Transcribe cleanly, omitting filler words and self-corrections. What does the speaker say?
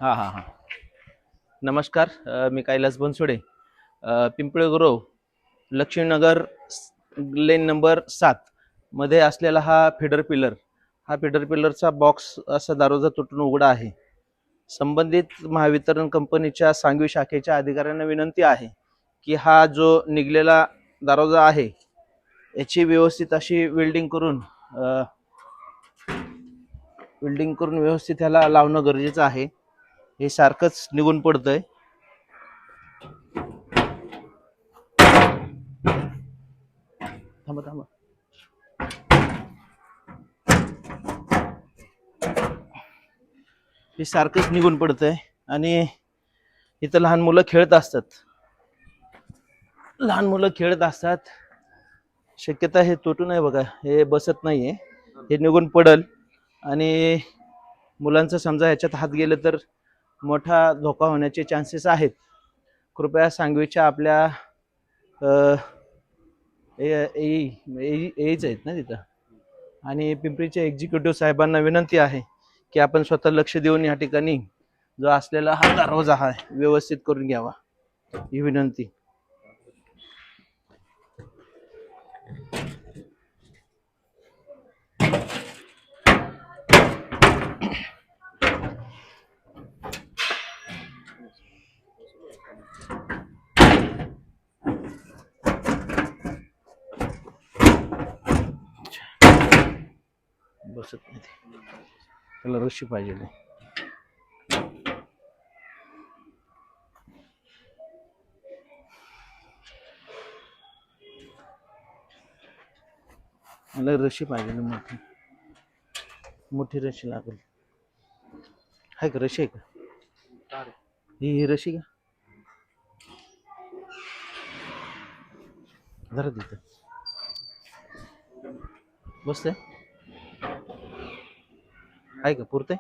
हां हां हां. नमस्कार. मी कैलास बनसोडे. पिंपळे गुरव लक्ष्मीनगर लेन नंबर 7 मध्ये असलेला हा फिडर पिलर. हा फिडर पिलरचा बॉक्स असा दरवाजा तुटून उघडा आहे. संबंधित महावितरण कंपनीच्या सांगवी शाखेच्या अधिकाऱ्यांना विनंती आहे की हा जो निघलेला दरवाजा आहे याची व्यवस्थित अशी वेल्डिंग करून व्यवस्थित ह्याला लावणं गरजेचं आहे. हे सारखंच निघून पडतंय. थांबा थांबा. हे सारखंच निघून पडतंय आणि इथं लहान मुलं खेळत असतात. शक्यता हे तुटू नये बघा. हे बसत नाहीये. हे निघून पडल आणि मुलांचं समजा ह्याच्यात हात गेले तर मोठा धोका होण्याचे चान्सेस आहेत. कृपया सांगवीच्या आपल्या एज आहेत ना तिथं, आणि पिंपरीच्या एक्झिक्युटिव्ह साहेबांना विनंती आहे की आपण स्वतः लक्ष देऊन या ठिकाणी जो असलेला हा दरवाजा हा व्यवस्थित करून घ्यावा, ही विनंती. बसत नाही ते. त्याला रशी पाहिजे. मला रशी पाहिजे ना, मोठी मोठी रशी लागेल. आहे का रशी? आहे का ही रशी? का जरा तिथं बसते आहे का? पुरते